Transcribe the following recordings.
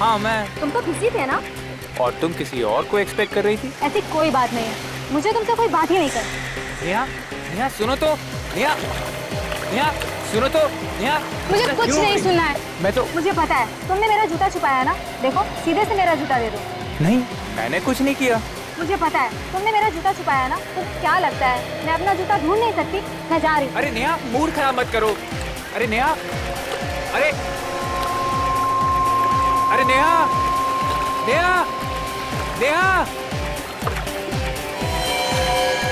हाँ मैं। तुम तो बिजी थे ना? और तुम किसी और को एक्सपेक्ट कर रही थी? ऐसी कोई बात नहीं है, मुझे तुमसे कोई बात ही नहीं कर। नेहा, नेहा सुनो तो, नेहा, नेहा सुनो तो, नेहा। मुझे कुछ नहीं सुनना है। मैं तो, मुझे पता है तुमने मेरा जूता छुपाया ना, देखो सीधे से मेरा जूता दे दो। नहीं मैंने कुछ नहीं किया। मुझे पता है तुमने मेरा जूता छुपाया ना, तो क्या लगता है मैं अपना जूता ढूंढ नहीं सकती? मैं जा रही हूँ। अरे नेहा मूड खराब मत करो। अरे नेहा, अरे अरे नेहा, नेहा, नेहा,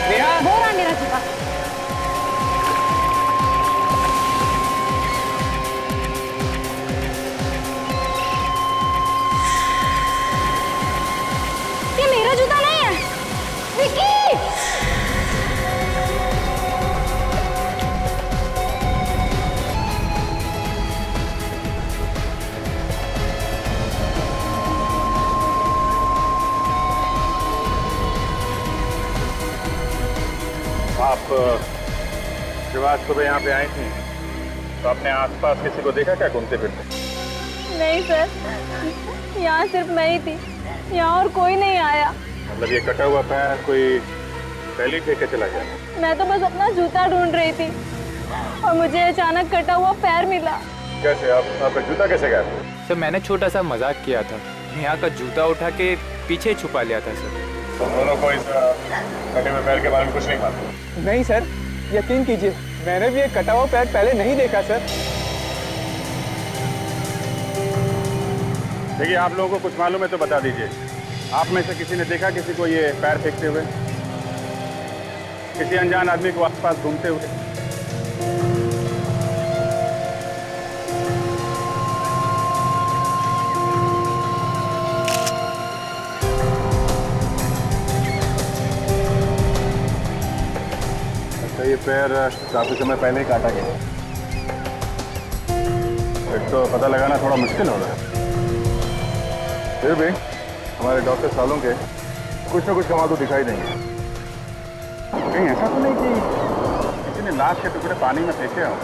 नेहा। वो रहा मेरा जूता। ये मेरा जूता नहीं है विक्की। आप जब आज सुबह यहाँ पे आई थी तो आपने आसपास किसी को देखा क्या घूमते फिरते? नहीं सर, यहाँ सिर्फ मैं ही थी, यहाँ और कोई नहीं आया। मतलब ये कटा हुआ पैर कोई पहले फेंक के चला गया? मैं तो बस अपना जूता ढूंढ रही थी और मुझे अचानक कटा हुआ पैर मिला। कैसे आपका जूता कैसे गया? सर मैंने छोटा सा मजाक किया था, नेहा का जूता उठा के पीछे छुपा लिया था सर। तो दोनों को इस कटे हुए पैर के बारे में कुछ नहीं मालूम? नहीं सर, यकीन कीजिए मैंने भी एक कटा हुआ पैर पहले नहीं देखा सर। देखिए आप लोगों को कुछ मालूम है तो बता दीजिए। आप में से किसी ने देखा किसी को ये पैर फेंकते हुए, किसी अनजान आदमी को आसपास घूमते हुए? अच्छा ये पैर काफी समय पहले ही काटा गया। एक तो पता लगाना थोड़ा मुश्किल हो रहा है, फिर भी हमारे डॉक्टर सालों के कुछ ना कुछ कमाल तो दिखाई देंगे। कहीं ऐसा तो नहीं कि किसी ने लाश के टुकड़े पानी में फेंके हों,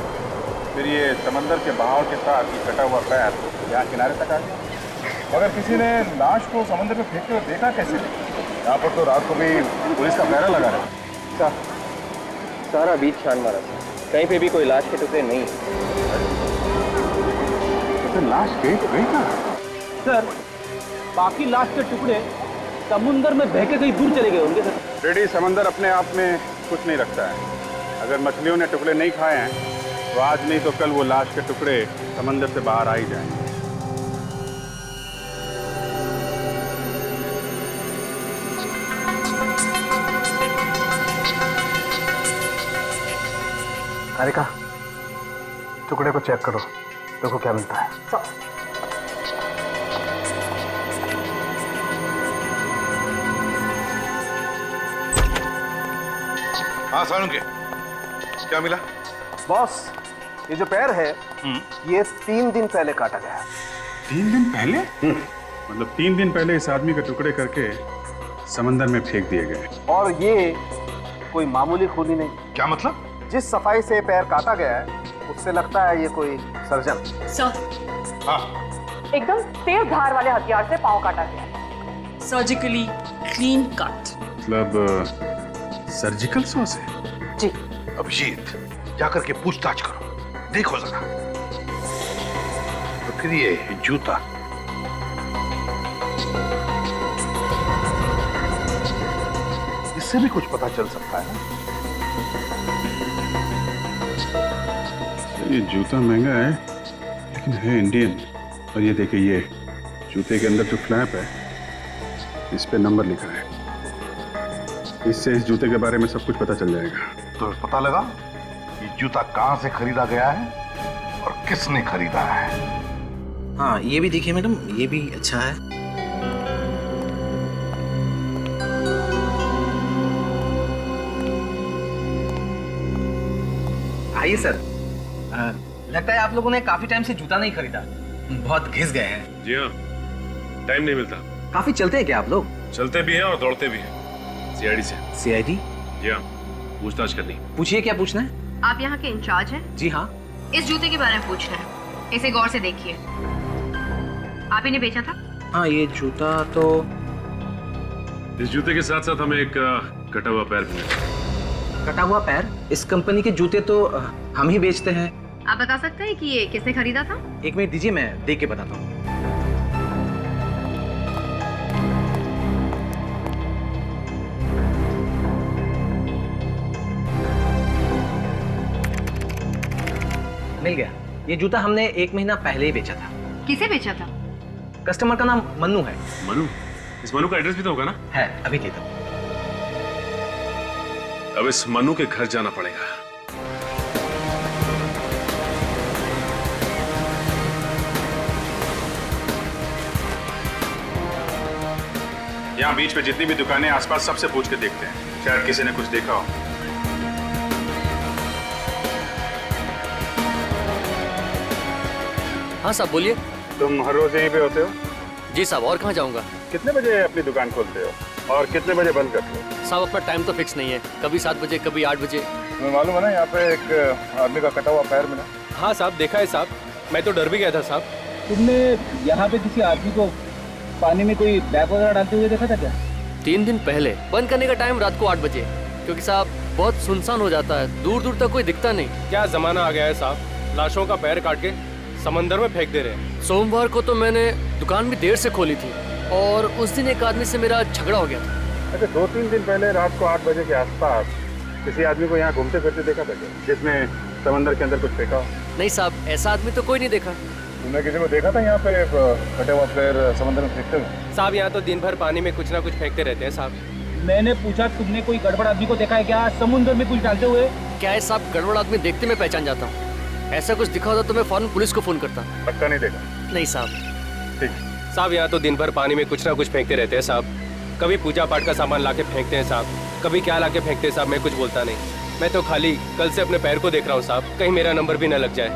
फिर ये समंदर के बहाव के साथ ये कटा हुआ पैर यहाँ किनारे तक आ गया? अगर किसी ने लाश को समंदर में फेंकते हुए देखा कैसे? यहाँ पर तो रात को भी पुलिस का पहरा लगा रहा है। सारा बीच छान मारा था, कहीं पे भी कोई लाश के टुकड़े नहीं। तो लाश गई तो गई कहाँ? सर बाकी लाश के टुकड़े समुंदर में बह के कहीं दूर चले गए होंगे सर। रेडी समंदर अपने आप में कुछ नहीं रखता है। अगर मछलियों ने टुकड़े नहीं खाए हैं तो आज नहीं तो कल वो लाश के टुकड़े समंदर से बाहर आ ही जाएंगे। हारिका, टुकड़े को चेक करो, देखो क्या मिलता है। हाँ सालुंके, क्या मिला? बॉस, ये जो पैर है ये 3 दिन पहले काटा गया है। 3 दिन पहले? मतलब 3 दिन पहले इस आदमी के टुकड़े करके समंदर में फेंक दिए गए। और ये कोई मामूली खूनी नहीं। क्या मतलब? जिस सफाई से पैर काटा गया है उससे लगता है ये कोई सर्जन। सर, हाँ एकदम तेज धार वाले हथियार से पांव काटा गया। Surgically clean cut. मतलब सर्जिकल सॉस है? जी। अभिजीत, जाकर के पूछताछ करो, देखो जरा। तो फिर ये जूता, इससे भी कुछ पता चल सकता है ना? ये जूता महंगा है लेकिन है इंडियन। और ये देखिए, ये जूते के अंदर जो फ्लैप है इस पे नंबर लिखा है। इससे इस जूते के बारे में सब कुछ पता चल जाएगा। तो पता लगा ये जूता कहाँ से खरीदा गया है और किसने खरीदा है। हाँ ये भी देखिए मैडम, ये भी अच्छा है। आइए सर। लगता है आप लोगों ने काफी टाइम से जूता नहीं खरीदा, बहुत घिस गए हैं। जी हाँ, टाइम नहीं मिलता। काफी चलते हैं क्या आप लोग? चलते भी हैं और दौड़ते भी हैं। सीआईडी से। सीआईडी? जी हाँ, पूछताछ करनी। पूछिए, क्या पूछना है? आप यहाँ के इंचार्ज हैं? जी हाँ। इस जूते के बारे में पूछना है, इसे गौर से देखिए। आप ही ने बेचा था? हाँ, ये जूता तो इस जूते के साथ साथ हमें एक कटा हुआ पैर भी मिला। कटा हुआ पैर? इस कंपनी के जूते तो हम ही बेचते हैं। आप बता सकते हैं कि ये किसने खरीदा था? एक मिनट दीजिए, मैं देख के बताता हूँ। मिल गया। ये जूता हमने 1 महीना पहले ही बेचा था। किसे बेचा था? कस्टमर का नाम मन्नू है। मनु? इस मनु का एड्रेस भी तो होगा ना? है, अभी देता हूँ। अब इस मनु के घर जाना पड़ेगा। यहाँ बीच में जितनी भी दुकानें आसपास सबसे पूछ के देखते हैं, शायद किसी ने कुछ देखा हो। हाँ साहब बोलिए। तुम हर रोज यहीं पे होते हो? जी साहब, और कहाँ जाऊँगा? कितने बजे अपनी दुकान खोलते हो और कितने बजे बंद करते हो? साहब अपना टाइम तो फिक्स नहीं है, कभी 7 बजे कभी 8 बजे। तुम्हें मालूम है ना, यहाँ पे एक आदमी का कटा हुआ पैर मिला। हाँ साहब, देखा है साहब, मैं तो डर भी गया था साहब। तुमने यहाँ पे किसी आदमी को पानी में कोई बैग वगैरह डालते हुए देखा था क्या? 3 दिन पहले। बंद करने का टाइम रात को 8 बजे, क्योंकि साहब बहुत सुनसान हो जाता है, दूर दूर तक कोई दिखता नहीं। क्या जमाना आ गया है साहब, लाशों का पैर काट के समंदर में फेंक दे रहे हैं। सोमवार को तो मैंने दुकान भी देर से खोली थी और उस दिन एक आदमी से मेरा झगड़ा हो गया था। अच्छा, 2-3 दिन पहले रात को 8 बजे के आसपास किसी आदमी को यहाँ घूमते फिरते देखा था क्या, जिसने समंदर के अंदर कुछ फेंका हो? नहीं साहब, ऐसा आदमी तो कोई नहीं देखा। तुमने किसी को देखा था यहाँ पे कटे हुआ पैर समंदर में फेंकते हुए? साहब यहाँ तो दिन भर पानी में कुछ ना कुछ फेंकते रहते हैं साहब। मैंने पूछा तुमने कोई गड़बड़ आदमी को देखा है क्या समुद्र में कुछ डालते हुए? क्या है साहब, गड़बड़ आदमी देखते मैं पहचान जाता हूँ। ऐसा कुछ दिखा होता तो मैं फौरन पुलिस को फोन करता। पक्का नहीं देखा? नहीं साहब। ठीक। साहब यहाँ तो दिन भर पानी में कुछ ना कुछ फेंकते रहते हैं साहब। कभी पूजा पाठ का सामान लाके फेंकते हैं साहब, कभी क्या लाके फेंकते हैं साहब, मैं कुछ बोलता नहीं। मैं तो खाली कल से अपने पैर को देख रहा हूँ साहब, कहीं मेरा नंबर भी न लग जाए।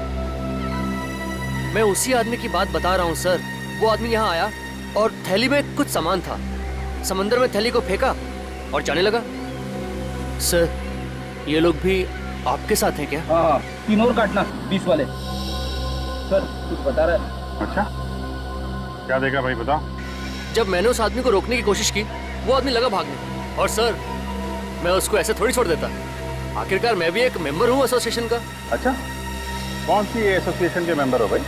मैं उसी आदमी की बात बता रहा हूँ सर। वो आदमी यहाँ आया और थैली में कुछ सामान था, समंदर में थैली को फेंका और जाने लगा। सर ये लोग भी आपके साथ हैं क्या? हाँ, 3 और काटना 20 वाले। सर कुछ बता रहा है। अच्छा, क्या देखा भाई, बताओ। जब मैंने उस आदमी को रोकने की कोशिश की, वो आदमी लगा भागने। और सर मैं उसको ऐसे थोड़ी छोड़ देता, आखिरकार मैं भी एक मेंबर हूँ एसोसिएशन का। अच्छा, कौन सी एसोसिएशन के मेंबर हो भाई?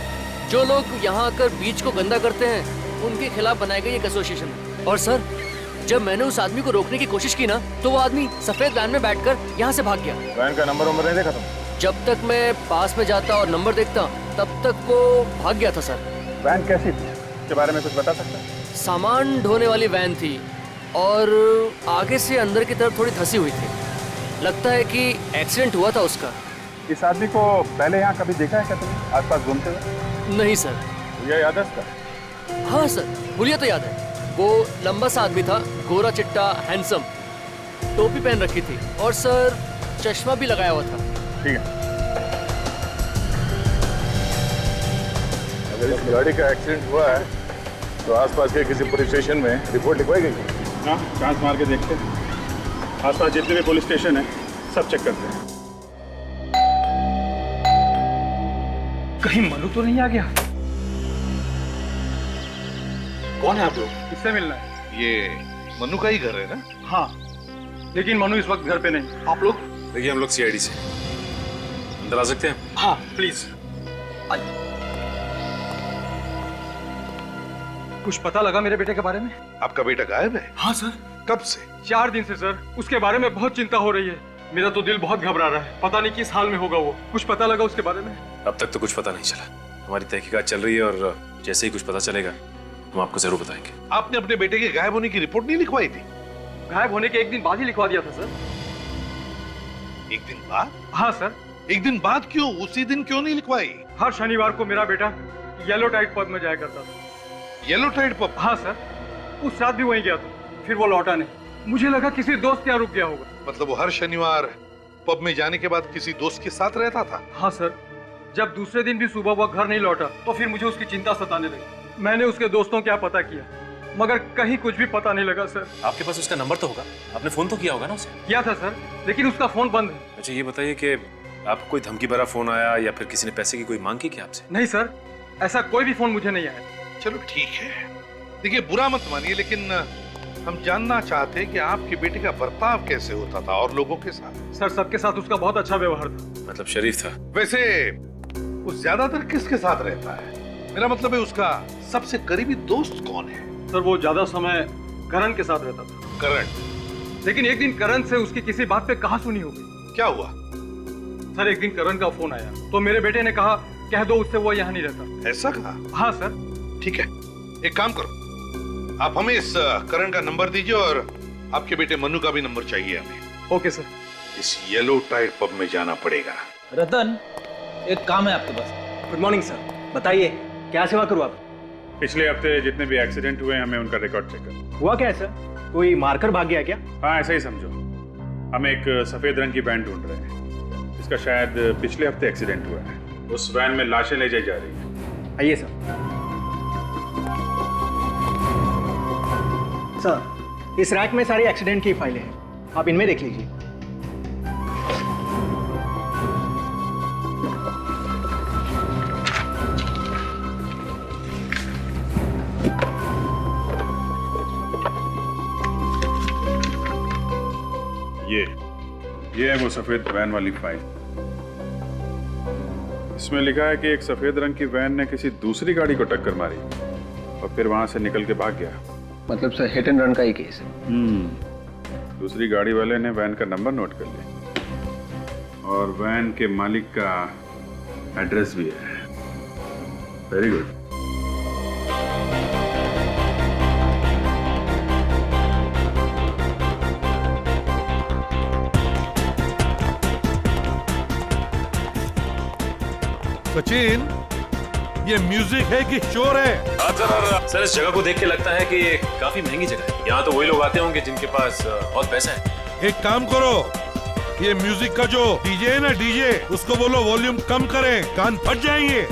जो लोग यहाँ आकर बीच को गंदा करते हैं उनके खिलाफ बनाई गई एक एसोसिएशन है। और सर जब मैंने उस आदमी को रोकने की कोशिश की ना, तो वो आदमी सफेद वैन में बैठकर यहाँ से भाग गया। वैन का नंबर नहीं देखा तुम? जब तक मैं पास में जाता और नंबर देखता तब तक वो भाग गया था सर। वैन कैसी थी, इसके बारे में कुछ बता सकते हैं? सामान ढोने वाली वैन थी और आगे से अंदर की तरफ थोड़ी धसी हुई थी। लगता है कि एक्सीडेंट हुआ था उसका। इस आदमी को पहले यहाँ कभी देखा है क्या तुमने, आसपास घूमते हुए? नहीं सर। ये याद है इसका? हाँ सर, भूलिए तो याद है। वो लंबा सा आदमी था, गोरा चिट्टा, हैंडसम, टोपी पहन रखी थी और सर चश्मा भी लगाया हुआ था। ठीक है। अगर इस गाड़ी का एक्सीडेंट हुआ है तो आसपास के किसी पुलिस स्टेशन में रिपोर्ट लिखवाई गई है? हाँ, चांस मार के देखते हैं। आसपास जितने भी पुलिस स्टेशन है सब चेक करते हैं। कहीं मनु तो नहीं आ गया? कौन है आप लोग? किससे मिलना है? ये मनु का ही घर है ना? हाँ, लेकिन मनु इस वक्त घर पे नहीं। आप लोग? देखिए हम लोग सीआईडी से अंदर आ सकते हैं? हाँ प्लीज। कुछ पता लगा मेरे बेटे के बारे में? आपका बेटा गायब है? हाँ सर। कब से? 4 दिन से सर। उसके बारे में बहुत चिंता हो रही है। मेरा तो दिल बहुत घबरा रहा है, पता नहीं किस हाल में होगा वो। कुछ पता लगा उसके बारे में? अब तक तो कुछ पता नहीं चला। हमारी तहकीकात चल रही है और जैसे ही कुछ पता चलेगा हम आपको जरूर बताएंगे। आपने अपने बेटे के गायब होने की रिपोर्ट नहीं लिखवाई थी? गायब होने के 1 दिन बाद ही लिखवा दिया था सर। 1 दिन बाद? हाँ सर। 1 दिन बाद क्यों? उसी दिन क्यों नहीं लिखवाई? हर शनिवार को मेरा बेटा येलो टाइड पब में जाया करता था। Yellow tide pub? हाँ सर, उस रात भी वहीं गया था, फिर वो लौटा नहीं। मुझे लगा किसी दोस्त यहाँ रुक गया होगा। मतलब वो हर शनिवार पब में जाने के बाद किसी दोस्त के साथ रहता था? हाँ सर। जब दूसरे दिन भी सुबह वो घर नहीं लौटा तो फिर मुझे उसकी चिंता सताने लगी। मैंने उसके दोस्तों क्या पता किया, मगर कहीं कुछ भी पता नहीं लगा सर। आपके पास उसका नंबर तो होगा, आपने फोन तो किया होगा ना उसे? किया था सर, लेकिन उसका फोन बंद है। अच्छा ये बताइए कि आपको कोई धमकी भरा फोन आया या फिर किसी ने पैसे की कोई मांग की क्या आपसे? नहीं सर, ऐसा कोई भी फोन मुझे नहीं आया। चलो ठीक है, देखिए बुरा मत मानिए, लेकिन हम जानना चाहते हैं कि आपके बेटे का बर्ताव कैसे होता था और लोगों के साथ। सर सबके साथ उसका बहुत अच्छा व्यवहार था। मतलब शरीफ था। वैसे वो ज्यादातर किसके साथ रहता है? मेरा मतलब है उसका सबसे करीबी दोस्त कौन है? सर वो ज्यादा समय करण के साथ रहता था। करण? लेकिन एक दिन करण से उसकी किसी बात पे कहासुनी हो गई। क्या हुआ? सर एक दिन करण का फोन आया तो मेरे बेटे ने कहा कह दो उससे वो यहाँ नहीं रहता। ऐसा कहा? हाँ सर। ठीक है, एक काम करो, आप हमें इस करण का नंबर दीजिए और आपके बेटे मनु का भी नंबर चाहिए हमें। Okay sir. इस येलो टाइड पब में जाना पड़ेगा। रतन, एक काम है आपके पास। गुड मॉर्निंग सर, बताइए क्या सेवा करूँ आप? पिछले हफ्ते जितने भी एक्सीडेंट हुए हमें उनका रिकॉर्ड चेक कर। हुआ क्या है सर? कोई मारकर भाग गया क्या? हाँ ऐसा ही समझो। हम एक सफेद रंग की वैन ढूंढ रहे हैं, इसका शायद पिछले हफ्ते एक्सीडेंट हुआ है। उस वैन में लाशें ले जाई जा रही हैं। आइए सर। सर इस रैक में सारी एक्सीडेंट की फाइलें हैं, आप इनमें देख लीजिए। ये है वो सफेद वैन वाली फाइल। इसमें लिखा है कि एक सफेद रंग की वैन ने किसी दूसरी गाड़ी को टक्कर मारी और फिर वहां से निकल के भाग गया। मतलब सर हिट एंड रन का ही केस है। दूसरी गाड़ी वाले ने वैन का नंबर नोट कर लिया और वैन के मालिक का एड्रेस भी है। Very good. सचिन, ये म्यूजिक है कि शोर है? हाँ सर, और सर इस जगह को देख के लगता है कि ये काफी महंगी जगह है। यहाँ तो वही लोग आते होंगे जिनके पास बहुत पैसा है। एक काम करो, ये म्यूजिक का जो डीजे है ना, डीजे, उसको बोलो वॉल्यूम कम करें, कान फट जाएंगे।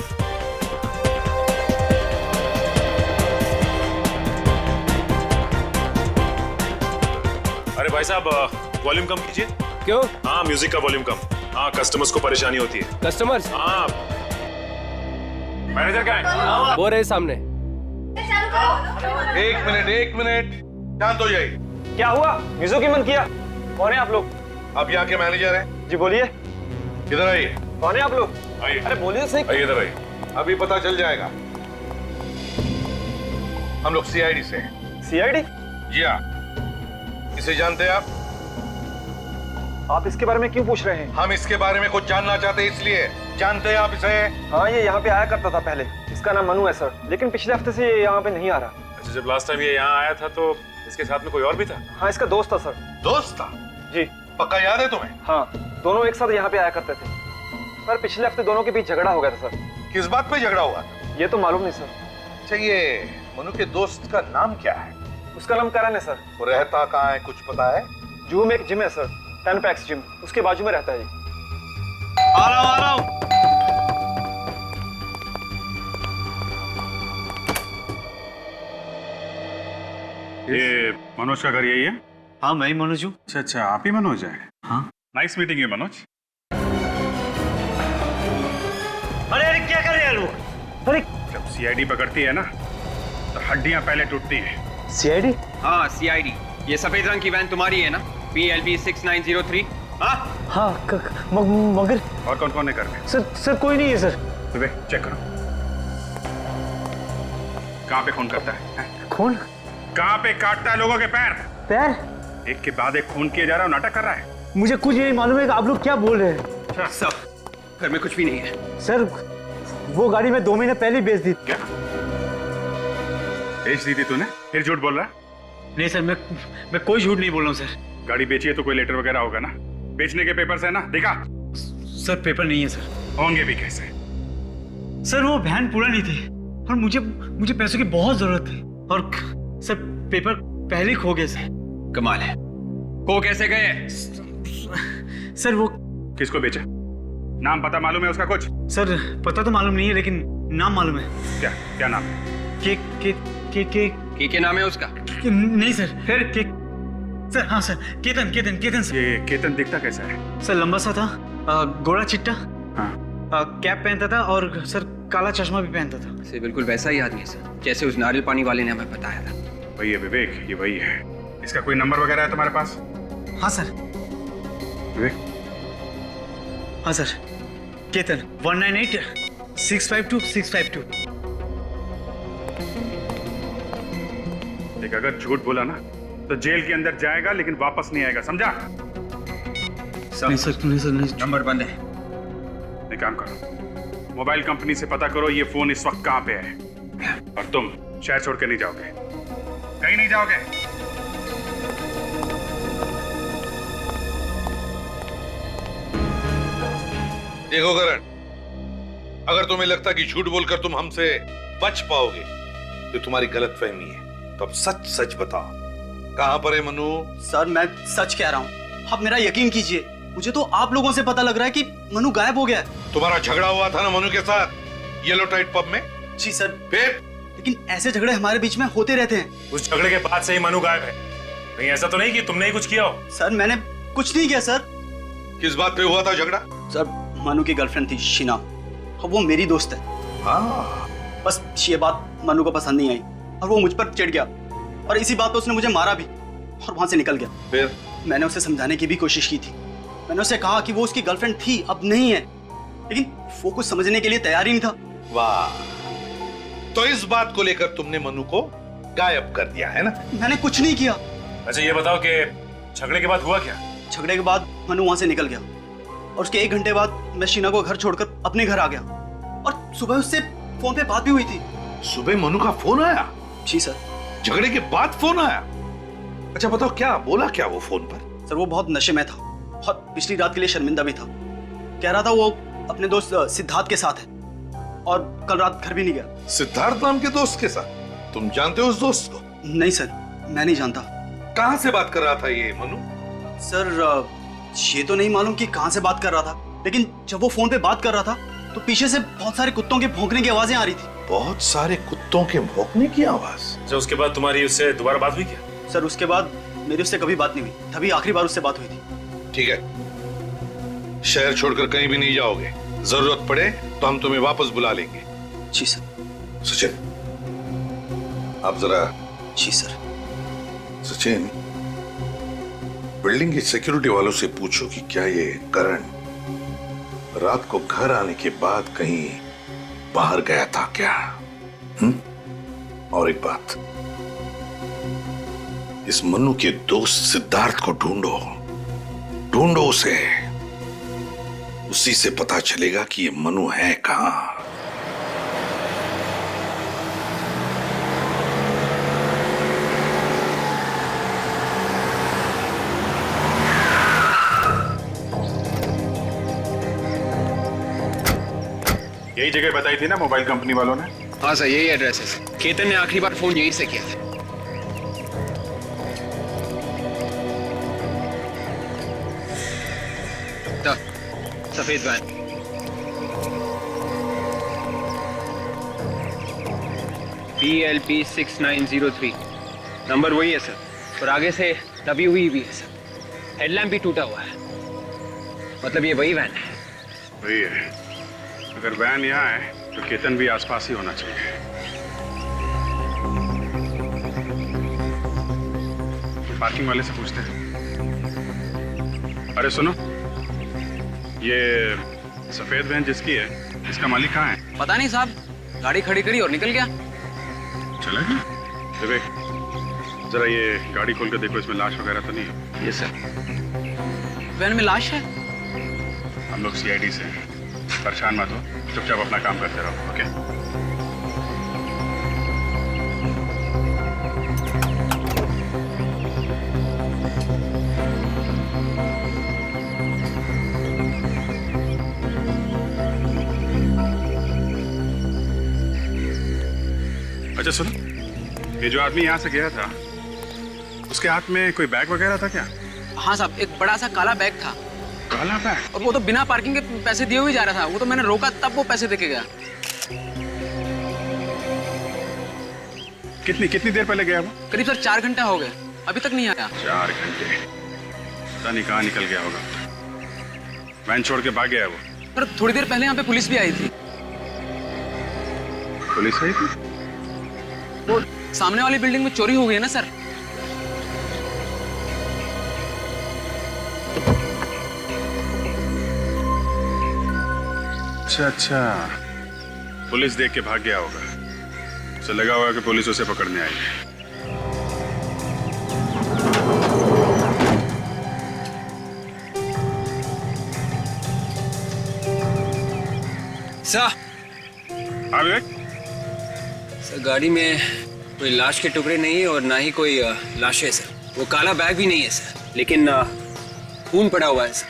अरे भाई साहब वॉल्यूम कम कीजिए। क्यों? हाँ म्यूजिक का वॉल्यूम कम। हाँ कस्टमर्स को परेशानी होती है। कस्टमर्स? हाँ मैनेजर क्या है? वो रहे सामने। एक मिनट, शांत हो जाइए। क्या हुआ? म्यूजिक की मन किया? कौन है आप लोग? आप यहाँ के मैनेजर हैं? जी बोलिए। इधर आइए। कौन है आप लोग? आइए। अरे बोलिए सही। आइए इधर आइए। अभी पता चल जाएगा। हम लोग सीआईडी से हैं। सीआईडी? जी हाँ। इसे जानते हैं आप? आप इसके बारे में क्यों पूछ रहे हैं? हम इसके बारे में कुछ जानना चाहते हैं, इसलिए। जानते हैं आप इसे? हाँ ये यहाँ पे आया करता था पहले। इसका नाम मनु है सर, लेकिन पिछले हफ्ते से ये यहाँ पे नहीं आ रहा। अच्छा, जब लास्ट टाइम ये यहाँ आया था तो इसके साथ में कोई और भी था? हाँ इसका दोस्त था सर। दोस्त था? जी। पक्का याद है तुम्हें? हाँ दोनों एक साथ यहाँ पे आया करते थे सर। पिछले हफ्ते दोनों के बीच झगड़ा हो गया था सर। किस बात पे झगड़ा हुआ था? ये तो मालूम नहीं सर। अच्छा, ये मनु के दोस्त का नाम क्या है? उसका नाम करण है सर। वो रहता कहाँ है, कुछ पता है? जू में एक जिम है सर, 10 पैक्स जिम, उसके बाजू में रहता है। आ रहा हूँ। ये मनोज का घर यही है? हाँ मैं ही मनोज हूँ। अच्छा, आप ही मनोज हैं? हाँ। नाइस मीटिंग है मनोज। अरे अरे क्या कर रहे हैं लोग? अरे जब सीआईडी पकड़ती है ना तो हड्डियां पहले टूटती हैं। सीआईडी? हाँ सीआईडी। ये सफेद रंग की वैन तुम्हारी है ना? PLB 6903। हाँ मगर और कौन कौन है घर में? सर कोई नहीं है सर। विवेक चेक करो, कहाँ पे खून करता है? खून? कहाँ पे काटता है लोगों के पैर? पैर? एक के बाद एक खून किए जा रहा है, नाटक कर रहा है। मुझे कुछ नहीं मालूम है कि आप लोग क्या बोल रहे हैं। सब घर में कुछ भी नहीं है सर। वो गाड़ी मैं 2 महीने पहले ही बेच दी। क्या बेच दी थी तूने? फिर झूठ बोल रहा है? नहीं सर, मैं कोई झूठ नहीं बोल रहा हूँ सर। गाड़ी बेची है तो कोई लेटर वगैरह होगा ना? बेचने के पेपर्स है ना? दिखा। सर पेपर नहीं है सर। होंगे भी कैसे? सर वो वैन पूरा नहीं थी और मुझे पैसों की बहुत जरूरत थी और सर पेपर पहले ही खो गए सर। कमाल है, खो कैसे गए? सर वो किसको बेचा? नाम पता मालूम है उसका कुछ? सर पता तो मालूम नहीं है लेकिन नाम मालूम है। क्या नाम है? के नाम है उसका? नहीं सर। फिर सर हाँ सर, केतन सर। ये केतन दिखता कैसा है? सर लंबा सा था, गोरा चिट्टा, हाँ। कैप पहनता था और सर काला चश्मा भी पहनता था। से बिल्कुल वैसा ही आदमी है सर, जैसे उस नारियल पानी वाले ने हमें बताया था। वही है विवेक, ये वही है। इसका कोई नंबर वगैरह है तुम्हारे पास? हाँ सर। विवेक? हाँ सर, केतन 198-652-652। देख, अगर झूठ बोला ना तो जेल के अंदर जाएगा लेकिन वापस नहीं आएगा, समझा? नहीं सर, नहीं। नंबर बंद है। एक काम करो, मोबाइल कंपनी से पता करो ये फोन इस वक्त कहां पे है, और तुम शहर छोड़ के नहीं जाओगे, कहीं नहीं जाओगे। देखो करण, अगर तुम्हें लगता कि झूठ बोलकर तुम हमसे बच पाओगे तो तुम्हारी गलतफहमी है। तो अब सच सच बताओ, कहां पर है मनु? सर मैं सच कह रहा हूँ, आप मेरा यकीन कीजिए, मुझे तो आप लोगों से पता लग रहा है कि मनु गायब हो गया है। तुम्हारा झगड़ा हुआ था ना मनु के साथ येलो टाइट पब में? जी सर। फिर? लेकिन ऐसे झगड़े हमारे बीच में होते रहते हैं। उस झगड़े के बाद से ही मनु गायब है। कहीं ऐसा तो नहीं कि तुमने ही कुछ किया हो? सर मैंने कुछ नहीं किया सर। किस बात पे हुआ था झगड़ा? सर मनु की गर्लफ्रेंड थी शीना, और वो मेरी दोस्त है। हाँ। बस ये बात मनु को पसंद नहीं आई और वो मुझ पर चिढ़ गया, और इसी बात पर उसने मुझे मारा भी और वहां से निकल गया। फिर? मैंने उसे समझाने की भी कोशिश की थी। मैंने उसे कहा कि वो उसकी गर्लफ्रेंड थी, अब नहीं है, लेकिन वो कुछ समझने के लिए तैयार ही नहीं था। वाह, तो इस बात को लेकर तुमने मनु को गायब कर दिया है ना? मैंने कुछ नहीं किया। अच्छा ये बताओ कि झगड़े के बाद हुआ क्या? झगड़े के बाद मनु वहां से निकल गया, और उसके 1 घंटे बाद मैं शीना को घर छोड़कर अपने घर आ गया, और सुबह उससे फोन पे बात भी हुई थी। सुबह मनु का फोन आया? जी सर। झगड़े के बाद फोन आया? अच्छा बताओ, क्या बोला क्या वो फोन पर? सर वो बहुत नशे में था और पिछली रात के लिए शर्मिंदा भी था। कह रहा था वो अपने दोस्त सिद्धार्थ के साथ है, और कल रात घर भी नहीं गया। सिद्धार्थ नाम के दोस्त के साथ? तुम जानते हो उस दोस्त को? नहीं सर, मैं नहीं जानता। कहां से बात कर रहा था ये मनु? सर ये तो नहीं मालूम कि कहां से बात कर रहा था, लेकिन जब वो फोन पे बात कर रहा था तो पीछे से बहुत सारे कुत्तों के भौंकने की आवाजें आ रही थी। बहुत सारे कुत्तों के भौंकने की आवाज? अच्छा उसके बाद तुम्हारी उससे दोबारा बात हुई क्या? सर उसके बाद मेरी उससे कभी बात नहीं हुई, तभी आखिरी बार उससे बात हुई थी। ठीक है, शहर छोड़कर कहीं भी नहीं जाओगे, जरूरत पड़े तो हम तुम्हें वापस बुला लेंगे। जी सर। सचिन, आप जरा। जी सर। सचिन, बिल्डिंग की सिक्योरिटी वालों से पूछो कि क्या ये करण रात को घर आने के बाद कहीं बाहर गया था क्या? और एक बात, इस मनु के दोस्त सिद्धार्थ को ढूंढो, ढूंढो उसे, उसी से पता चलेगा कि ये मनु है कहां। यही जगह बताई थी ना मोबाइल कंपनी वालों ने? हाँ सर, यही एड्रेस है। केतन ने आखिरी बार फोन यहीं से किया था। सफेद वैन। PLP 6903 नंबर वही है सर, और आगे से दबी हुई भी है सर। हेडलैम्प भी टूटा हुआ है, मतलब ये वही वैन है। वही है। अगर वैन यहाँ है तो केतन भी आसपास ही होना चाहिए। पार्किंग वाले से पूछते हैं। अरे सुनो, ये सफेद वैन जिसकी है, इसका मालिक कहाँ है? पता नहीं साहब, गाड़ी खड़ी करी और निकल गया। चला गया? विवेक, जरा ये गाड़ी खोल कर देखो, इसमें लाश वगैरह तो नहीं है? ये सर। वैन में लाश है? हम लोग CID से हैं, परेशान मत हो, चुपचाप अपना काम करते रहो। ओके? अच्छा सुनो, ये जो आदमी यहाँ से गया था, उसके हाथ में कोई बैग वगैरह था क्या? हाँ साहब, एक बड़ा सा काला बैग था। काला बैग? और वो तो बिना पार्किंग के पैसे दिए हुए जा रहा था। वो तो मैंने रोका तब वो पैसे देके गया। कितनी देर पहले गया वो? करीब सर 4 घंटे हो गए, अभी तक नहीं आया। 4 घंटे? पता नहीं कहाँ निकल गया होगा। वैन छोड़ के भाग गया है वो। पर थोड़ी देर पहले यहाँ पे पुलिस भी आई थी। पुलिस आई थी? वो सामने वाली बिल्डिंग में चोरी हो गई है ना सर। अच्छा अच्छा, पुलिस देख के भाग गया होगा। उसे लगा होगा कि पुलिस उसे पकड़ने आई है। सर, सर गाड़ी में कोई लाश के टुकड़े नहीं है और ना ही कोई लाश है सर। वो काला बैग भी नहीं है सर, लेकिन खून पड़ा हुआ है सर।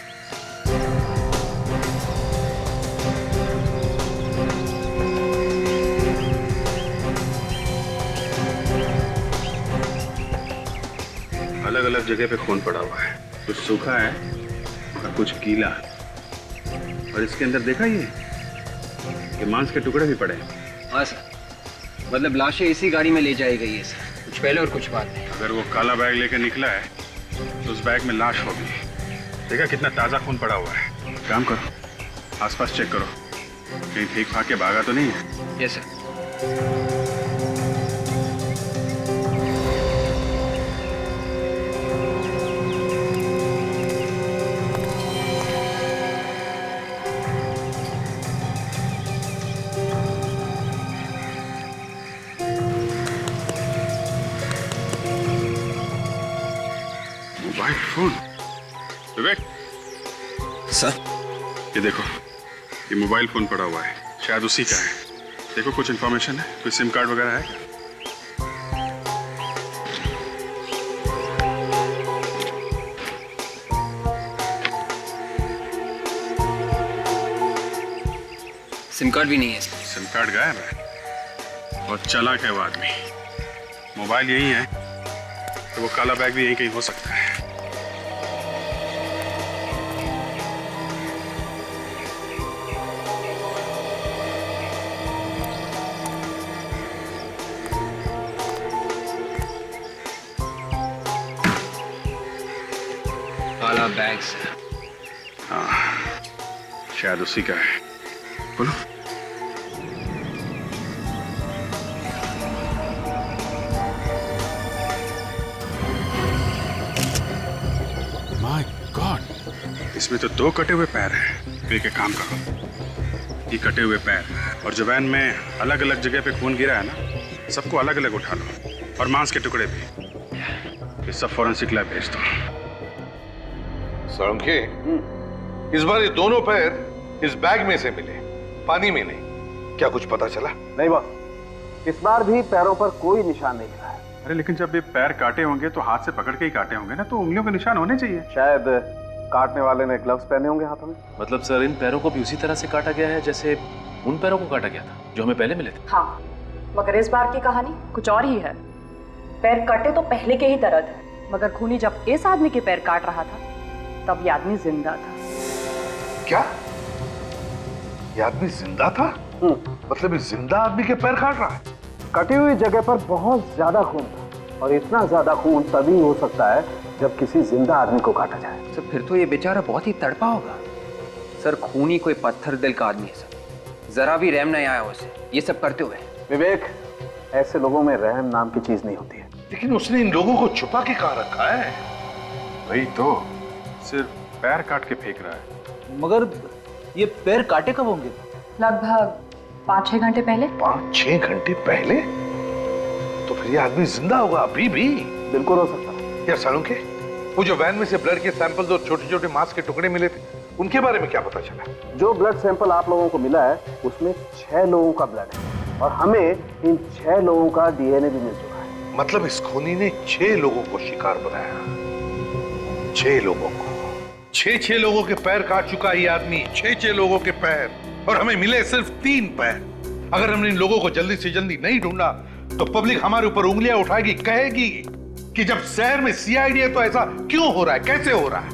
अलग अलग जगह पे खून पड़ा हुआ है, कुछ सूखा है और कुछ गीला। और इसके अंदर देखा ये मांस के टुकड़े भी पड़े हैं। हाँ सर, मतलब लाशें इसी गाड़ी में ले जाई गई है सर, कुछ पहले और कुछ बाद में। अगर वो काला बैग लेकर निकला है तो उस बैग में लाश होगी। देखा कितना ताजा खून पड़ा हुआ है। काम करो, आसपास चेक करो, कहीं ठीक भाग के भागा तो नहीं है। Yes sir. Mobile phone. Vivek sir, ये देखो, ये मोबाइल फोन पड़ा हुआ है, शायद उसी का है। देखो कुछ इन्फॉर्मेशन है, कोई सिम कार्ड वगैरह है क्या? सिम कार्ड भी नहीं है सर। सिम कार्ड गायब है। बहुत चालाक है वो आदमी। मोबाइल यही है तो वो काला बैग भी यहीं कहीं हो सकता है। काला बैग सर। हाँ, शायद उसी का है। बोलो। माय गॉड, इसमें तो 2 कटे हुए पैर हैं। फिर एक काम करो, ये कटे हुए पैर और जो वैन में अलग अलग जगह पे खून गिरा है ना, सबको अलग अलग उठा लो और मांस के टुकड़े भी। ये सब फॉरेंसिक लैब भेज दो। साळुंखे, इस बार ये दोनों पैर इस बैग में से मिले, पानी में नहीं। क्या कुछ पता चला? नहीं बॉस, इस बार भी पैरों पर कोई निशान नहीं मिला है। अरे लेकिन जब ये पैर काटे होंगे तो हाथ से पकड़ के ही काटे होंगे ना, तो उंगलियों के निशान होने चाहिए। शायद काटने वाले ने ग्लव्स पहने होंगे हाथों में। मतलब सर, इन पैरों को भी उसी तरह से काटा गया है जैसे उन पैरों को काटा गया था जो हमें पहले मिले थे। हाँ, मगर इस बार की कहानी कुछ और ही है। पैर कटे तो पहले के ही तरह थे, मगर खूनी जब इस आदमी के पैर काट रहा था तब ये आदमी जिंदा था। क्या? ये आदमी जिंदा था? मतलब इस जिंदा आदमी के पैर काट रहा है? कटी हुई जगह पर बहुत ज्यादा खून था, और इतना ज्यादा खून तभी हो सकता है जब किसी जिंदा आदमी को काटा जाए। सर, फिर तो ये बेचारा बहुत ही तड़पा होगा। सर, खूनी कोई पत्थर दिल का आदमी है सर, जरा भी रहम नहीं आया उसे ये सब करते हुए। विवेक, ऐसे लोगों में रहम नाम की चीज नहीं होती है। लेकिन उसने इन लोगों को छुपा के कहाँ रखा है? वही तो, सिर्फ पैर काट के फेंक रहा है। मगर ये पैर काटे कब होंगे? लगभग 5-6 घंटे पहले। 5-6 घंटे पहले? तो फिर ये आदमी जिंदा होगा अभी भी? बिल्कुल हो सकता है। यार साळुंखे, वो जो वैन में से ब्लड के सैंपल्स और छोटे छोटे मांस के टुकड़े मिले थे, उनके बारे में क्या पता चला? जो ब्लड सैंपल आप लोगों को मिला है उसमें 6 लोगों का ब्लड है, और हमें इन 6 लोगों का डीएनए भी मिल चुका है। मतलब इस खूनी ने 6 लोगों को शिकार बनाया। 6 लोगों को। 6 लोगों के पैर काट चुका ये आदमी। 6 लोगों के पैर, और हमें मिले सिर्फ 3 पैर। अगर हमने इन लोगों को जल्दी से जल्दी नहीं ढूंढा तो पब्लिक हमारे ऊपर उंगलियां उठाएगी, कहेगी कि जब शहर में सीआईडी है तो ऐसा क्यों हो रहा है, कैसे हो रहा है?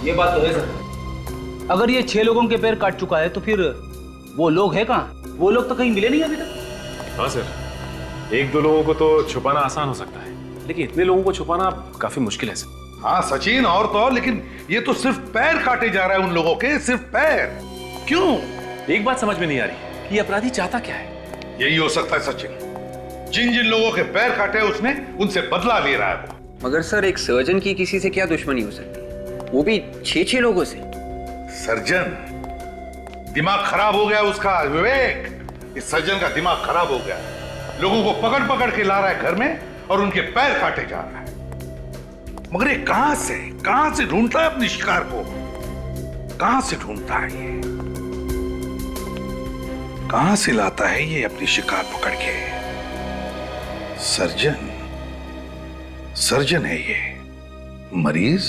ये बात तो है सर। अगर ये 6 लोगों के पैर काट चुका है तो फिर वो लोग हैं कहाँ? वो लोग तो कहीं मिले नहीं अभी तक। हाँ सर, 1-2 लोगों को तो छुपाना आसान हो सकता है, लेकिन इतने लोगों को छुपाना काफी मुश्किल है सर। हाँ सचिन, और तो और, लेकिन ये तो सिर्फ पैर काटे जा रहा है उन लोगों के, सिर्फ पैर। क्यों? एक बात समझ में नहीं आ रही कि ये अपराधी चाहता क्या है। यही हो सकता है सचिन। जिन जिन लोगों के पैर काटे उसने, उनसे बदला ले रहा है वो। मगर सर, एक सर्जन की किसी से क्या दुश्मनी हो सकती है, वो भी 6 लोगों से। सर्जन, दिमाग खराब हो गया उसका विवेक। इस सर्जन का दिमाग खराब हो गया, लोगों को पकड़ पकड़ के ला रहा है घर में और उनके पैर काटे जा रहा है। मगर ये कहां से ढूंढता है अपने शिकार को? कहां से ढूंढता है ये? कहां से लाता है ये अपनी शिकार पकड़ के? सर्जन है ये। मरीज?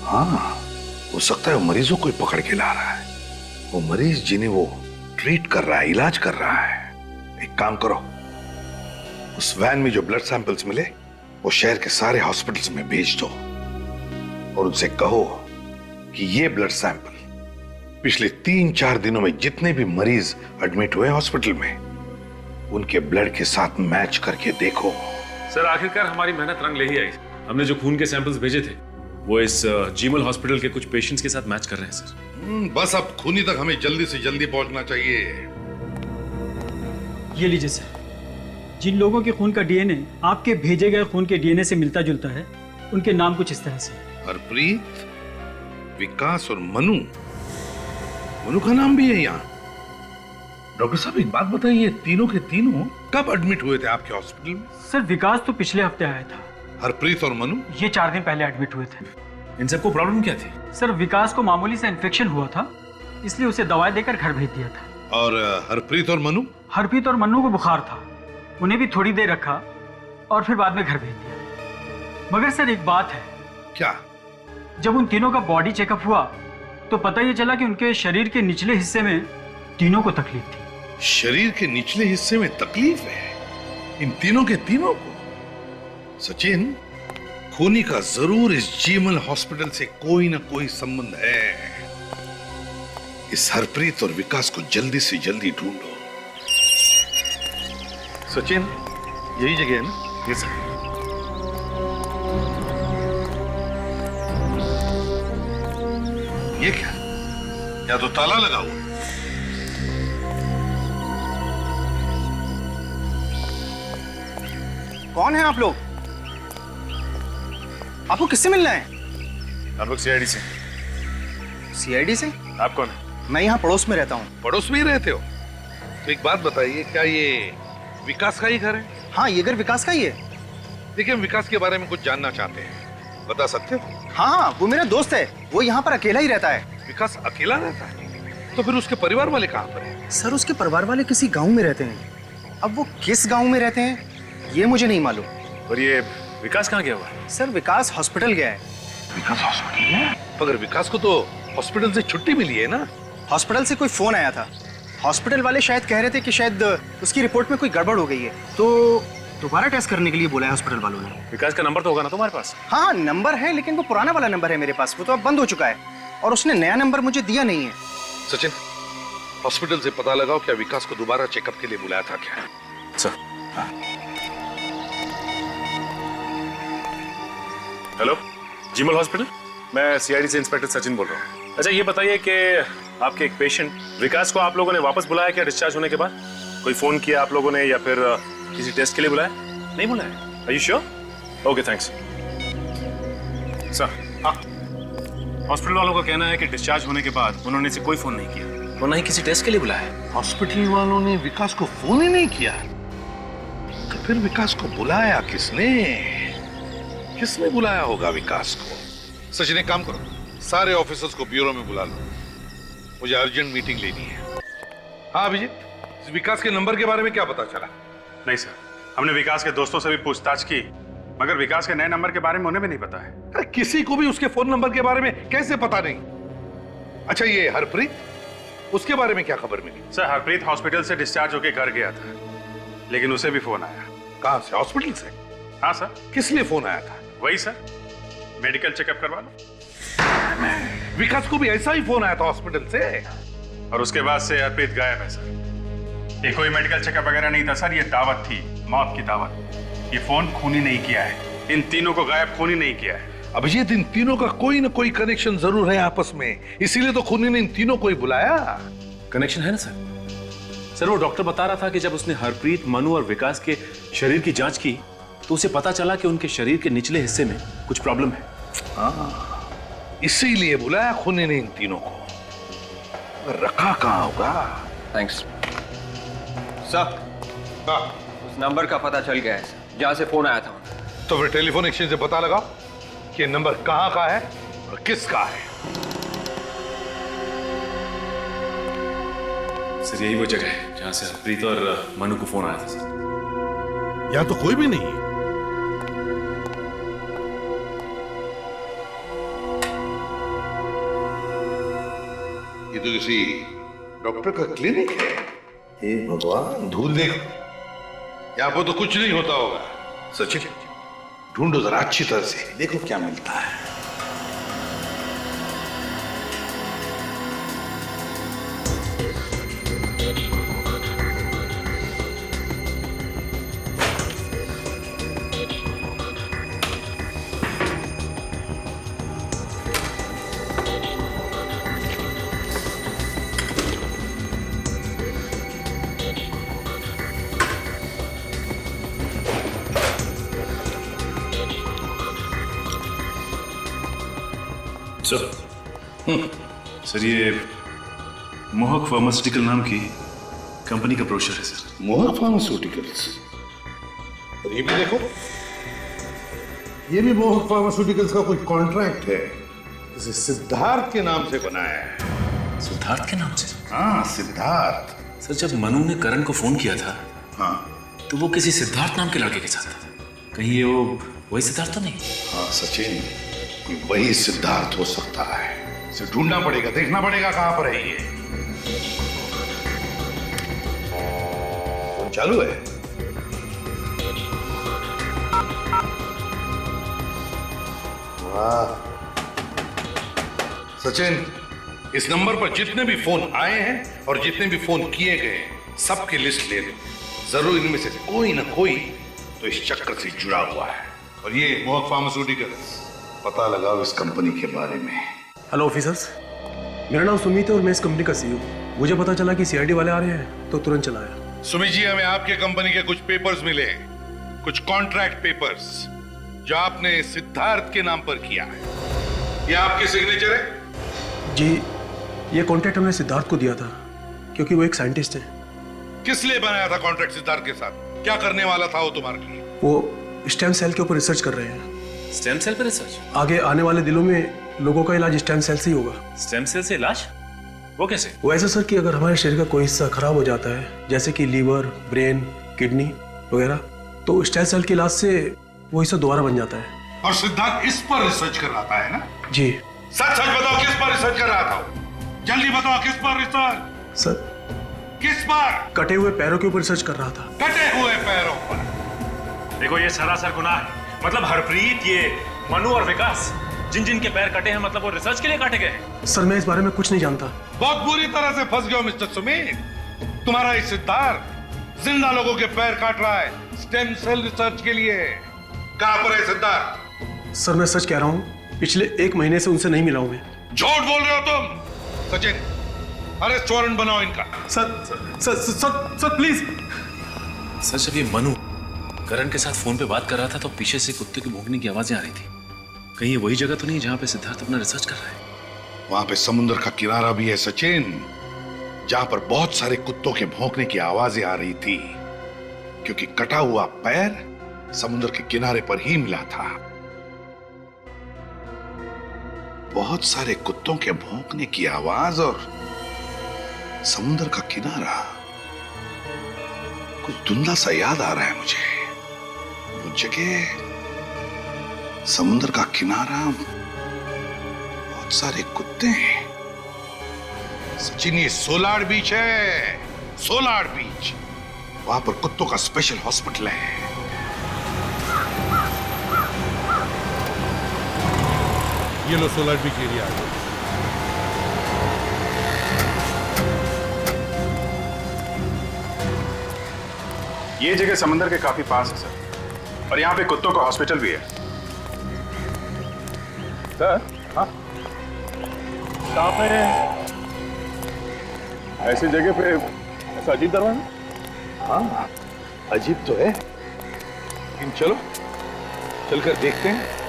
हाँ, हो सकता है वो मरीजों को ही पकड़ के ला रहा है। वो मरीज जिन्हें वो ट्रीट कर रहा है, इलाज कर रहा है। एक काम करो, उस वैन में जो ब्लड सैंपल्स मिले वो शहर के सारे हॉस्पिटल्स में भेज दो और उनसे कहो कि ये ब्लड सैंपल पिछले 3-4 दिनों में जितने भी मरीज एडमिट हुए हॉस्पिटल में, उनके ब्लड के साथ मैच करके देखो। सर, आखिरकार हमारी मेहनत रंग ले ही आई। हमने जो खून के सैंपल्स भेजे थे वो इस जीमल हॉस्पिटल के कुछ पेशेंट्स के साथ मैच कर रहे हैं सर। बस अब खूनी तक हमें जल्दी से जल्दी पहुंचना चाहिए। ये लीजिए सर, जिन लोगों के खून का डीएनए आपके भेजे गए खून के डीएनए से मिलता जुलता है, उनके नाम कुछ इस तरह से। हरप्रीत, विकास और मनु। मनु का नाम भी है यहाँ। डॉक्टर साहब, एक बात बताइए, तीनों के तीनों कब एडमिट हुए थे आपके हॉस्पिटल में? सर, विकास तो पिछले हफ्ते आया था। हरप्रीत और मनु? ये 4 दिन पहले एडमिट हुए थे। इन सबको प्रॉब्लम क्या थी? सर, विकास को मामूली सा इन्फेक्शन हुआ था, इसलिए उसे दवाई देकर घर भेज दिया था। और हरप्रीत और मनु? हरप्रीत और मन्नू को बुखार था, उन्हें भी थोड़ी देर रखा और फिर बाद में घर भेज दिया। मगर सर, एक बात है। क्या? जब उन तीनों का बॉडी चेकअप हुआ तो पता ये चला कि उनके शरीर के निचले हिस्से में तीनों को तकलीफ थी। शरीर के निचले हिस्से में तकलीफ है इन तीनों के तीनों को? सचिन, खूनी का जरूर इस जीमल हॉस्पिटल से कोई ना कोई संबंध है। इस हरप्रीत और विकास को जल्दी से जल्दी ढूंढो। सचिन, यही जगह है ना? Yes sir. ये क्या? या तो ताला लगा हुआ। कौन है आप लोग? आपको किससे मिलना है? हम लोग सीआईडी से। सीआईडी से? आप कौन है? मैं यहाँ पड़ोस में रहता हूँ। पड़ोस में ही रहते हो? तो एक बात बताइए, क्या ये विकास का ही घर है? हाँ, ये घर विकास का ही है। देखिए, हम विकास के बारे में कुछ जानना चाहते हैं, बता सकते हो? हाँ, वो मेरा दोस्त है, वो यहाँ पर अकेला ही रहता है। विकास अकेला रहता है? तो फिर उसके परिवार वाले कहाँ पर हैं? सर, उसके परिवार वाले किसी गांव में रहते हैं। अब वो किस गांव में रहते हैं ये मुझे नहीं मालूम। और ये विकास कहाँ गया हुआ है? सर, विकास हॉस्पिटल गया है। विकास हॉस्पिटल गया? मगर विकास को तो हॉस्पिटल से छुट्टी मिली है ना? हॉस्पिटल से कोई फोन आया था। हॉस्पिटल वाले शायद कह रहे थे कि शायद उसकी रिपोर्ट में कोई गड़बड़ हो गई है, तो दोबारा टेस्ट करने के लिए बोला है हॉस्पिटल वालों ने। विकास का नंबर तो होगा ना तुम्हारे पास? हाँ, नंबर है, लेकिन वो पुराना वाला नंबर है मेरे पास, वो तो अब बंद हो चुका है और उसने नया नंबर मुझे दिया नहीं है। सचिन, हॉस्पिटल से पता लगाओ क्या विकास को दोबारा चेकअप के लिए बुलाया था क्या? सर। हेलो, जीमल हॉस्पिटल, मैं सीआईडी से इंस्पेक्टर सचिन बोल रहा हूँ। अच्छा, ये बताइए कि आपके एक पेशेंट विकास को आप लोगों ने वापस बुलाया क्या डिस्चार्ज होने के बाद? कोई फोन किया आप लोगों ने या फिर किसी टेस्ट के लिए बुलाया? नहीं बुलाया? Are you sure? Okay, thanks sir. हाँ, हॉस्पिटल वालों का कहना है कि डिस्चार्ज होने के बाद उन्होंने इसे कोई फोन नहीं किया और ना ही किसी टेस्ट के लिए बुलाया। हॉस्पिटल वालों ने विकास को फोन ही नहीं किया? तो फिर विकास को बुलाया किसने? किसने बुलाया होगा विकास को? सचिन, एक काम करो, सारे ऑफिसर्स को ब्यूरो में बुला लो, मुझे अर्जेंट मीटिंग लेनी है। हाँ अभिजीत, विकास के नंबर के बारे में क्या पता चला? नहीं सर, हमने विकास के दोस्तों से भी पूछताछ की, मगर विकास के नए नंबर के बारे में उन्हें भी नहीं पता है। किसी को भी उसके फोन नंबर के बारे में कैसे पता नहीं? अच्छा, ये हरप्रीत, उसके बारे में क्या खबर मिली? सर, हरप्रीत हॉस्पिटल से डिस्चार्ज होकर घर गया था, लेकिन उसे भी फोन आया। कहां से? हॉस्पिटल से? हाँ सर। किस लिए फोन आया था? वही सर, मेडिकल चेकअप करवा लो। विकास को भी ऐसा ही फोन आया था हॉस्पिटल से? और उसके बाद से हरप्रीत गायब है सर। ये कोई मेडिकल चेकअप वगैरह नहीं था सर, ये दावत थी, मौत की दावत। ये फोन खूनी नहीं किया है, इन तीनों को गायब खूनी नहीं किया है। अभिजीत, इन तीनों का कोई ना कोई कनेक्शन जरूर है आपस में, इसीलिए तो खूनी ने इन तीनों को ही बुलाया। कनेक्शन है ना सर? सर वो डॉक्टर बता रहा था कि जब उसने हरप्रीत, मनु और विकास के शरीर की जांच की तो उसे पता चला कि उनके शरीर के निचले हिस्से में कुछ प्रॉब्लम है। इसीलिए बुलाया खूनी ने इन तीनों को। रखा कहाँ होगा? Thanks sir. उस नंबर का पता चल गया है सर, जहां से फोन आया था। तो फिर टेलीफोन एक्सचेंज से पता लगाओ कि नंबर कहाँ का है और किसका है। सर यही वो जगह है जहां से हरप्रीत और मनु को फोन आया था सर। यहाँ तो कोई भी नहीं है। ये तो किसी डॉक्टर का क्लिनिक है। हे भगवान, धूल देखो, यहाँ पर तो कुछ नहीं होता होगा। सचिन ढूंढो जरा अच्छी तरह से, देखो क्या मिलता है। सर ये मोहक फार्मास्यूटिकल नाम की कंपनी का ब्रोशर है सर। मोहक फार्मास्यूटिकल्स। और ये भी देखो, ये भी मोहक फार्मास्यूटिकल्स का कोई कॉन्ट्रैक्ट है, इसे सिद्धार्थ के नाम से बनाया है। सिद्धार्थ के नाम से? हाँ सिद्धार्थ। सर जब मनु ने करण को फोन किया था हाँ तो वो किसी सिद्धार्थ नाम के लड़के के साथ था। कहीं ये वो वही सिद्धार्थ तो नहीं? हाँ सचिन, वही सिद्धार्थ हो सकता है। इसे ढूंढना पड़ेगा, देखना पड़ेगा कहां पर है ये। फोन चालू है। वाह सचिन, इस नंबर पर जितने भी फोन आए हैं और जितने भी फोन किए गए सबकी लिस्ट ले लो। जरूर इनमें से कोई ना कोई तो इस चक्कर से जुड़ा हुआ है। और ये मोहक फार्मास्यूटिकल्स, पता लगाओ इस कंपनी के बारे में। हेलो ऑफिसर्स, मेरा नाम सुमित है और मैं इस कंपनी का सीईओ। मुझे पता चला कि सीआईडी वाले आ रहे हैं तो तुरंत चला आया। सुमित जी, हमें आपके कंपनी के कुछ पेपर्स मिले, कुछ कॉन्ट्रैक्ट पेपर्स जो आपने सिद्धार्थ के नाम पर किया है। ये आपकी सिग्नेचर है? जी, ये कॉन्ट्रैक्ट हमने सिद्धार्थ को दिया था क्योंकि वो एक साइंटिस्ट है। किस लिए बनाया था कॉन्ट्रैक्ट सिद्धार्थ के साथ? क्या करने वाला था वो तुम्हारे लिए? वो स्टेम सेल के ऊपर रिसर्च कर रहे हैं। स्टेम सेल पर रिसर्च? आगे आने वाले दिनों में लोगों का इलाज स्टेम सेल से ही होगा। स्टेम सेल से इलाज? वो कैसे? वो ऐसा सर कि अगर हमारे शरीर का कोई हिस्सा खराब हो जाता है, जैसे कि लीवर, ब्रेन, किडनी वगैरह, तो स्टेम सेल के इलाज से वो हिस्सा दोबारा बन जाता है। और सिद्धार्थ इस पर रिसर्च कर रहा था, है ना? जी। सच सच बताओ, किस पर रिसर्च कर रहा था? जल्दी बताओ, किस पर रिसर्च? सर किस पर? कटे हुए पैरों के ऊपर रिसर्च कर रहा था। कटे हुए पैरों पर? देखो ये सरासर गुनाह है। मतलब हरप्रीत, ये मनु और विकास, जिन जिन के पैर कटे हैं, मतलब वो रिसर्च के लिए काटे गए। सर मैं इस बारे में कुछ नहीं जानता। बहुत बुरी तरह से फंस गए हो मिस्टर सुमित। तुम्हारा इस सिद्धार्थ जिंदा लोगों के पैर काट रहा है स्टेम सेल रिसर्च के लिए। कहां पर है सिद्धार्थ? सर मैं सच कह रहा हूँ, पिछले 1 महीने से उनसे नहीं मिला हूं मैं। झूठ बोल रहे हो तुम। सचिन, अरेस्ट वारंट बनाओ इनका। Sir please. सर जब ये मनु करण के साथ फोन पे बात कर रहा था तो पीछे से कुत्ते के भौंकने की आवाजें आ रही थी। कहीं ये वही जगह तो नहीं जहां पे सिद्धार्थ अपना रिसर्च कर रहा है? वहां पे समुद्र का किनारा भी है सचिन, जहां पर बहुत सारे कुत्तों के भौंकने की आवाजें आ रही थी, क्योंकि कटा हुआ पैर समुद्र के किनारे पर ही मिला था। बहुत सारे कुत्तों के भौंकने की आवाज और समुद्र का किनारा, कुछ धुंधला सा याद आ रहा है मुझे। वो जगह, समुद्र का किनारा, बहुत सारे कुत्ते हैं। सचिन ये सोलार बीच है, सोलार बीच। वहां पर कुत्तों का स्पेशल हॉस्पिटल है। ये लो सोलार बीच एरिया। ये जगह समंदर के काफी पास है सर, और यहाँ पे कुत्तों का हॉस्पिटल भी है। सर हाँ, कहाँ पे ऐसी जगह पे ऐसा अजीब दरवाजा? हाँ, अजीब तो है, लेकिन चलो चलकर देखते हैं।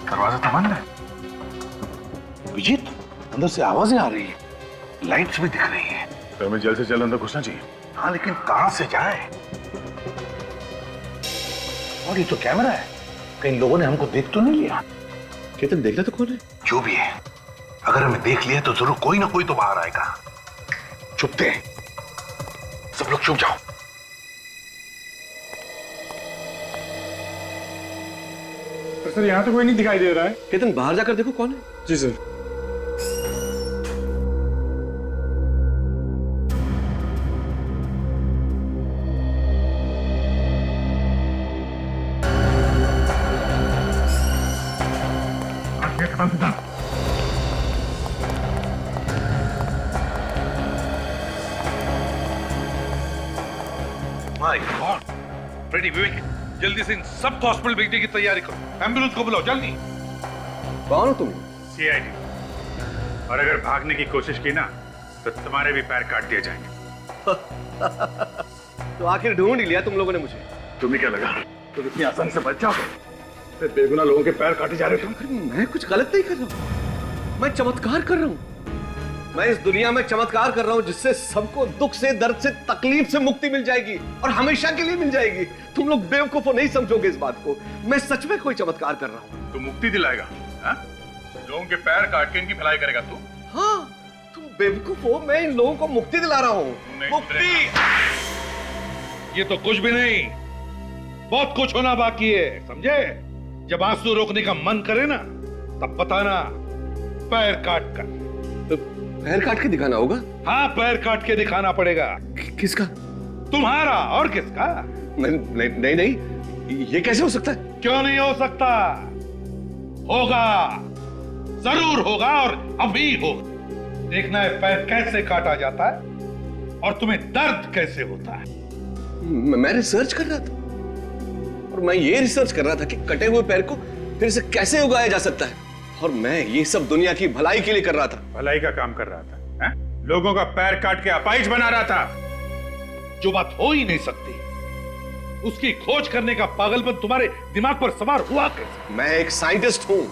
दरवाजा तो बंद है। विजित, अंदर से आवाजें आ रही है, लाइट्स भी दिख रही है। तो हमें जल्द से जल्द अंदर घुसना चाहिए। हाँ, लेकिन कहां से जाए? और ये तो कैमरा है, कहीं लोगों ने हमको देख तो नहीं लिया? केतन, देखना तो कौन है? जो भी है, अगर हमें देख लिया तो जरूर कोई ना कोई तो बाहर आएगा। चुपते हैं, सब लोग चुप जाओ। सर यहाँ तो कोई नहीं दिखाई दे रहा है। केतन, बाहर जाकर देखो कौन है। जी सर। माय गॉड, फ्रेडी, विवेक, जल्दी से इन सबको हॉस्पिटल भेजने की तैयारी करो। एम्बुलेंस को बुलाओ जल्दी। कौन हो तुम? सीआईडी। और अगर भागने की कोशिश की ना तो तुम्हारे भी पैर काट दिए जाएंगे। तो आखिर ढूंढ ही लिया तुम लोगों ने मुझे। तुम्हें क्या लगा तुम इतनी आसानी से बच जाओगे? बेगुनाह लोगों के पैर काटे जा रहे हो। मैं कुछ गलत नहीं कर रहा हूं, मैं चमत्कार कर रहा हूं। मैं इस दुनिया में चमत्कार कर रहा हूं जिससे सबको दुख से, दर्द से, तकलीफ से मुक्ति मिल जाएगी और हमेशा के लिए मिल जाएगी। तुम लोग बेवकूफ हो, नहीं समझोगे इस बात को। मैं सच में कोई चमत्कार कर रहा हूं। तू मुक्ति दिलाएगा? हाँ? लोगों के पैर काट के इनकी भलाई करेगा तू? हाँ, तुम बेवकूफ हो, मैं इन लोगों को मुक्ति दिला रहा हूं। मुक्ति! ये तो कुछ भी नहीं, बहुत कुछ होना बाकी है, समझे? जब आंसू रोकने का मन करे ना, तब बताना, पैर काट कर। तो पैर काट के दिखाना होगा? हाँ, पैर काट के दिखाना पड़ेगा। किसका? तुम्हारा, और किसका? नहीं नहीं, ये कैसे हो सकता है? क्यों नहीं हो सकता? होगा, जरूर होगा, और अभी होगा। देखना है पैर कैसे काटा जाता है और तुम्हें दर्द कैसे होता है। मैं रिसर्च कर रहा था, और मैं ये रिसर्च कर रहा था कि कटे हुए पैर को फिर से कैसे उगाया जा सकता है, और मैं ये सब दुनिया की भलाई के लिए कर रहा था। भलाई का काम कर रहा था? है? लोगों का पैर काट के अपाहिज बना रहा था। जो बात हो ही नहीं सकती, उसकी खोज करने का पागलपन तुम्हारे दिमाग पर सवार हुआ कैसे? मैं एक साइंटिस्ट हूं,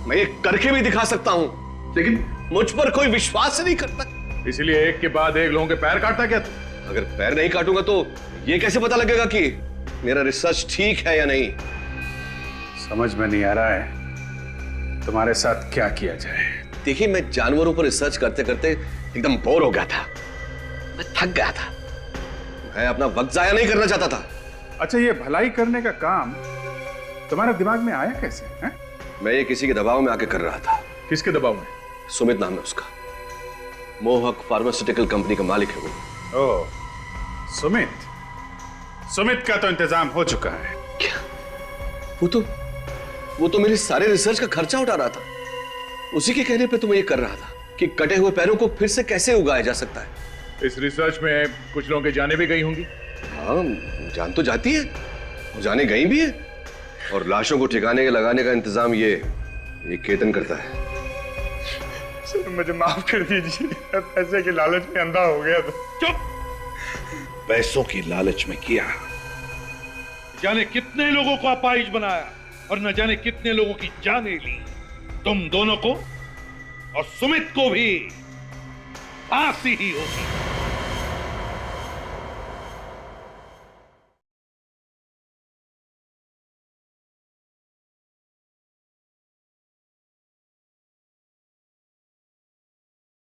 मैं ये करके भी दिखा सकता हूं, लेकिन मुझ पर कोई विश्वास नहीं करता। इसलिए एक के बाद एक लोगों के पैर काटता क्या तू? अगर पैर नहीं काटूंगा तो ये कैसे पता लगेगा कि मेरा रिसर्च ठीक है या नहीं? समझ में नहीं आ रहा है तुम्हारे साथ क्या किया जाए। देखिए, मैं जानवरों पर रिसर्च करते करते एकदम बोर हो गया था, मैं थक गया था, मैं अपना वक्त जाया नहीं करना चाहता था। अच्छा, ये भलाई करने का काम तुम्हारे दिमाग में आया कैसे? है? मैं ये किसी के दबाव में आके कर रहा था। किसके दबाव में? सुमित नाम है उसका, मोहक फार्मास्यूटिकल कंपनी का मालिक है वो। ओह, सुमित। सुमित का तो इंतजाम हो चुका है। क्या? वो तो मेरे सारे रिसर्च का खर्चा उठा रहा था। उसी के कहने पे तो मैं ये कर रहा था कि कटे हुए पैरों को फिर से कैसे उगाया जा सकता है। इस रिसर्च में कुछ लोगों की जानें भी गई होंगी। हाँ, जान तो जाती है, जाने गई भी है, और लाशों को ठिकाने लगाने का इंतजाम ये केतन करता है। सर, मुझे माफ कर दीजिए, पैसे के लालच में अंधा हो गया था। चुप! पैसों की लालच में किया, जाने कितने लोगों को अपाहिज बनाया और न जाने कितने लोगों की जानें ली। तुम दोनों को और सुमित को भी फांसी ही होगी।